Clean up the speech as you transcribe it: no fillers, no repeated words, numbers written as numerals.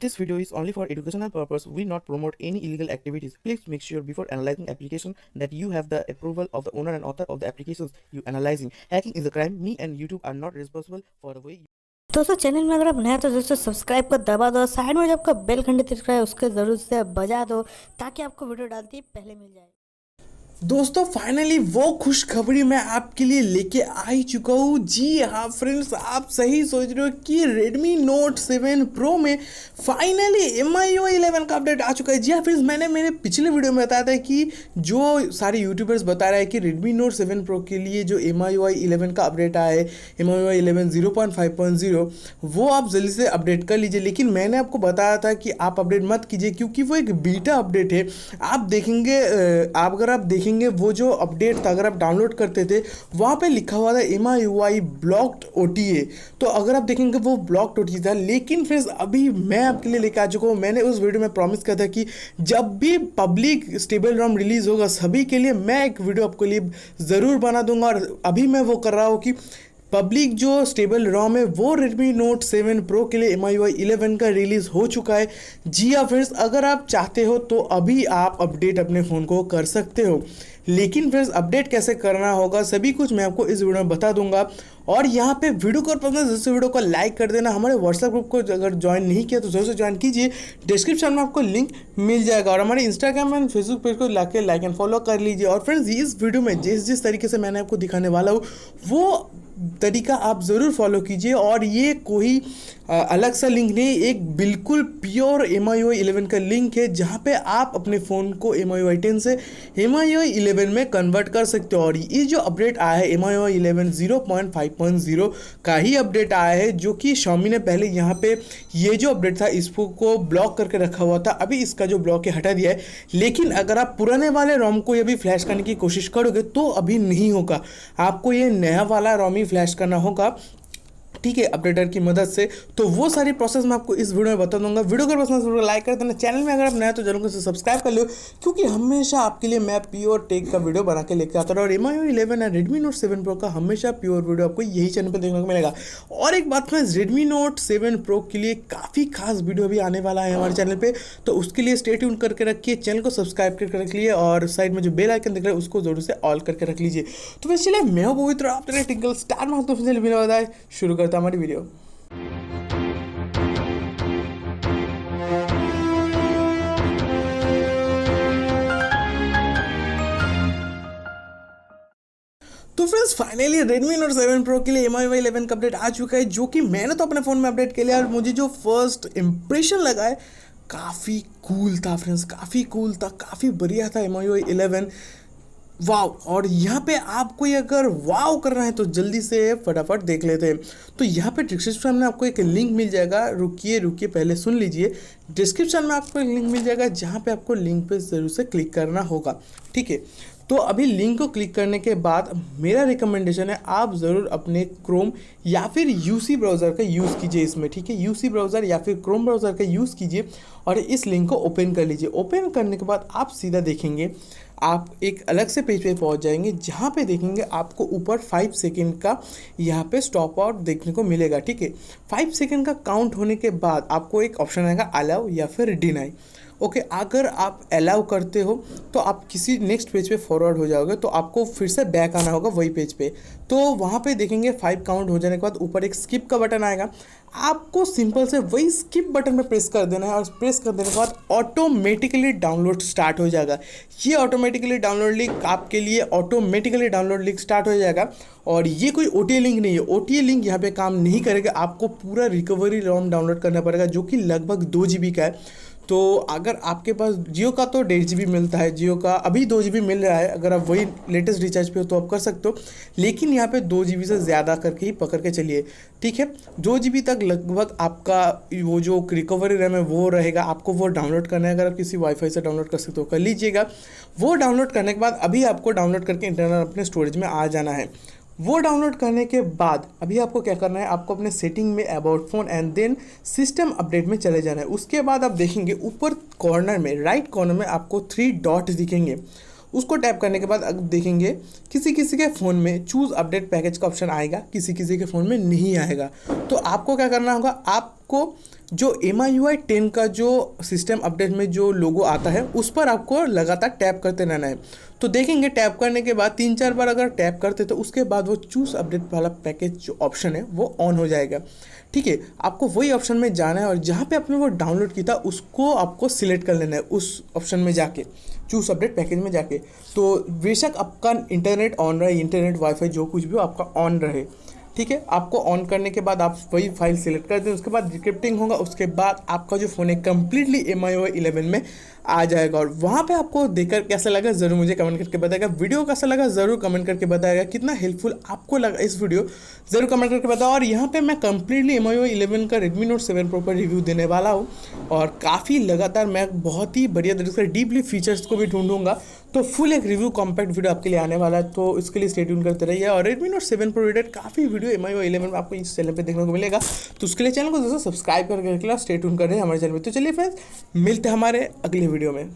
This video is only for educational purpose. We not promote any illegal activities. Please make sure before analyzing application that you have the approval of the owner and author of the applications you analyzing. Hacking is a crime. Me and YouTube are not responsible for the way दोस्तों channel में अगर आप नया तो दोस्तों subscribe कर दबा दो। साइड में जो आपका बेल घंटी दिख रहा है उसके ज़रूर से बजा दो ताकि आपको वीडियो डालते ही पहले मिल जाए। दोस्तों फाइनली वो खुशखबरी मैं आपके लिए लेके आ ही चुका हूँ। जी हाँ फ्रेंड्स, आप सही सोच रहे हो कि Redmi Note 7 Pro में फाइनली MIUI 11 का अपडेट आ चुका है। जी हाँ फ्रेंड्स, मैंने मेरे पिछले वीडियो में बताया था कि जो सारे यूट्यूबर्स बता रहे हैं कि Redmi Note 7 Pro के लिए जो MIUI 11 का अपडेट आया है, MIUI 11.0.5.0, वो आप जल्दी से अपडेट कर लीजिए। लेकिन मैंने आपको बताया था कि आप अपडेट मत कीजिए क्योंकि वो एक बीटा अपडेट है। आप देखेंगे, अगर आप देखेंगे वो जो अपडेट था, अगर आप डाउनलोड करते थे वहाँ पे लिखा हुआ था MIUI ब्लॉक्ड OTA। तो अगर आप देखेंगे वो ब्लॉक्ड OTA था। लेकिन फ्रेंड्स अभी मैं आपके लिए लेकर आ चुका हूँ। मैंने उस वीडियो में प्रॉमिस किया था कि जब भी पब्लिक स्टेबल रोम रिलीज़ होगा सभी के लिए मैं एक वीडियो आपके लिए ज़रूर बना दूंगा। और अभी मैं वो कर रहा हूँ कि पब्लिक जो स्टेबल रोम है वो Redmi Note 7 Pro के लिए MIUI 11 का रिलीज़ हो चुका है। जी हाँ फ्रेंड्स, अगर आप चाहते हो तो अभी आप अपडेट अपने फ़ोन को कर सकते हो। लेकिन फ्रेंड्स अपडेट कैसे करना होगा सभी कुछ मैं आपको इस वीडियो में बता दूंगा। और यहाँ पे वीडियो को पसंद है जैसे वीडियो को लाइक कर देना। हमारे व्हाट्सएप ग्रुप को अगर ज्वाइन नहीं किया तो जरूर से ज्वाइन कीजिए, डिस्क्रिप्शन में आपको लिंक मिल जाएगा। और हमारे इंस्टाग्राम एंड फेसबुक पेज को लाके लाइक एंड फॉलो कर लीजिए। और फ्रेंड्स इस वीडियो में जिस तरीके से मैंने आपको दिखाने वाला हूँ वो तरीका आप ज़रूर फॉलो कीजिए। और ये कोई अलग सा लिंक नहीं, एक बिल्कुल प्योर MIUI 11 का लिंक है जहाँ पे आप अपने फ़ोन को MIUI 10 से MIUI 11 में कन्वर्ट कर सकते हो। और ये जो अपडेट आया है MIUI 11.0.5.0 का ही अपडेट आया है, जो कि Xiaomi ने पहले यहाँ पे ये जो अपडेट था इसको ब्लॉक करके रखा हुआ था। अभी इसका जो ब्लॉक है हटा दिया है। लेकिन अगर आप पुराने वाले रोम को अभी फ्लैश करने की कोशिश करोगे तो अभी नहीं होगा, आपको ये नया वाला रोम ही फ्लैश करना होगा, ठीक है, अपडेटर की मदद से। तो वो सारी प्रोसेस मैं आपको इस वीडियो में बता दूंगा। वीडियो को पसंद वीडियो लाइक कर देना। चैनल में अगर आप नए तो जरूर से सब्सक्राइब कर लो क्योंकि हमेशा आपके लिए मैं प्योर टेक का वीडियो बना के लेकर आता हूँ। और MIUI 11 और Redmi Note 7 Pro का हमेशा प्योर वीडियो आपको यही चैनल पर देखने को मिलेगा। और एक बात फ्रेंड्स, Redmi Note 7 Pro के लिए काफ़ी खास वीडियो अभी आने वाला है हमारे चैनल पर, तो उसके लिए स्टे ट्यून करके रखिए, चैनल को सब्सक्राइब करके रख लीजिए और साइड में जो बेल आइकन दिख रहा है उसको जरूर से ऑल करके रख लीजिए। तो वैसे चलिए मैं हूँ पवित्र, आप टिंकल स्टारमार्क तो फिर बिना बताए शुरू करता हूँ हमारी वीडियो। तो friends finally Redmi Note 7 Pro के लिए MIUI 11 का अपडेट आ चुका है, जो कि मैंने तो अपने फ़ोन में अपडेट कर लिया। और मुझे जो फर्स्ट इम्प्रेशन लगा है काफ़ी कूल था फ्रेंड्स, काफ़ी कूल था, काफ़ी बढ़िया था MIUI 11। वाव! और यहाँ पे आपको ये अगर वाव करना है तो जल्दी से फटाफट देख लेते हैं। तो यहाँ पे डिस्क्रिप्शन में आपको एक लिंक मिल जाएगा, रुकिए पहले सुन लीजिए। डिस्क्रिप्शन में आपको एक लिंक मिल जाएगा जहाँ पे आपको लिंक पे ज़रूर से क्लिक करना होगा, ठीक है। तो अभी लिंक को क्लिक करने के बाद मेरा रिकमेंडेशन है आप ज़रूर अपने क्रोम या फिर यूसी ब्राउज़र का यूज़ कीजिए इसमें, ठीक है। यूसी ब्राउज़र या फिर क्रोम ब्राउज़र का यूज़ कीजिए और इस लिंक को ओपन कर लीजिए। ओपन करने के बाद आप सीधा देखेंगे आप एक अलग से पेज पे पहुंच जाएंगे जहां पे देखेंगे आपको ऊपर 5 सेकंड का यहाँ पे स्टॉप आउट देखने को मिलेगा, ठीक है। 5 सेकंड का काउंट होने के बाद आपको एक ऑप्शन आएगा अलाउ या फिर डिनाई। ओके, अगर आप अलाउ करते हो तो आप किसी नेक्स्ट पेज पे फॉरवर्ड हो जाओगे, तो आपको फिर से बैक आना होगा वही पेज पे। तो वहाँ पे देखेंगे 5 काउंट हो जाने के बाद ऊपर एक स्किप का बटन आएगा, आपको सिंपल से वही स्किप बटन पे प्रेस कर देना है। और प्रेस कर देने के बाद ऑटोमेटिकली डाउनलोड स्टार्ट हो जाएगा। ये ऑटोमेटिकली डाउनलोड लिंक आपके लिए ऑटोमेटिकली डाउनलोड लिंक स्टार्ट हो जाएगा। और ये कोई OTA लिंक नहीं है, OTA लिंक यहाँ पे काम नहीं करेगा। आपको पूरा रिकवरी रोम डाउनलोड करना पड़ेगा जो कि लगभग 2 GB का है। तो अगर आपके पास जियो का तो 1.5 GB मिलता है, जियो का अभी 2 GB मिल रहा है, अगर आप वही लेटेस्ट रिचार्ज पे हो तो आप कर सकते हो। लेकिन यहाँ पे 2 GB से ज़्यादा करके ही पकड़ के चलिए, ठीक है। 2 GB तक लगभग आपका वो जो रिकवरी रैम है वो रहेगा। आपको वो डाउनलोड करना है, अगर आप किसी वाईफाई से डाउनलोड कर सकते हो कर लीजिएगा। वो डाउनलोड करने के बाद अभी आपको डाउनलोड करके इंटरनल अपने स्टोरेज में आ जाना है। वो डाउनलोड करने के बाद अभी आपको क्या करना है, आपको अपने सेटिंग में about phone and then system update में चले जाना है। उसके बाद आप देखेंगे ऊपर कॉर्नर में राइट कॉर्नर में आपको 3 डॉट्स दिखेंगे। उसको टैप करने के बाद अब देखेंगे किसी किसी के फ़ोन में चूज़ अपडेट पैकेज का ऑप्शन आएगा, किसी किसी के फ़ोन में नहीं आएगा। तो आपको क्या करना होगा, आप आपको जो MIUI 10 का जो सिस्टम अपडेट में जो लोगो आता है उस पर आपको लगातार टैप करते रहना है। तो देखेंगे टैप करने के बाद 3-4 बार अगर टैप करते तो उसके बाद वो चूज अपडेट वाला पैकेज जो ऑप्शन है वो ऑन हो जाएगा। ठीक है, आपको वही ऑप्शन में जाना है और जहाँ पे आपने वो डाउनलोड किया था उसको आपको सिलेक्ट कर लेना है उस ऑप्शन में जाके, चूज अपडेट पैकेज में जाके। तो बेशक आपका इंटरनेट ऑन रहे, इंटरनेट वाईफाई जो कुछ भी हो आपका ऑन रहे। ठीक है, आपको ऑन करने के बाद आप वही फाइल सेलेक्ट कर दें, उसके बाद डिक्रिप्टिंग होगा, उसके बाद आपका जो फ़ोन है कम्प्लीटली MIUI 11 में आ जाएगा। और वहाँ पे आपको देखकर कैसा लगा ज़रूर मुझे कमेंट करके बताएगा। वीडियो कैसा लगा ज़रूर कमेंट करके बताएगा। कितना हेल्पफुल आपको लगा इस वीडियो ज़रूर कमेंट करके बताओ। और यहाँ पे मैं कम्प्लीटली MIUI 11 का Redmi Note 7 Pro पर रिव्यू देने वाला हूँ और काफ़ी लगातार मैं बहुत ही बढ़िया तरीके से डीपली फीचर्स को भी ढूंढूंगा। तो फुल एक रिव्यू कॉम्पैक्ट वीडियो आपके लिए आने वाला है, तो इसके लिए स्टे ट्यून करते रहिए। और Redmi Note 7 Pro रिलेटेड काफ़ी वीडियो MIUI 11 में आपको इस चैनल पे देखने को मिलेगा, तो उसके लिए चैनल को दोस्तों सब्सक्राइब करके रखिए, स्टे ट्यून कर रहे हैं हमारे चैनल में। तो चलिए फ्रेंड्स, मिलते हैं हमारे अगले वीडियो में।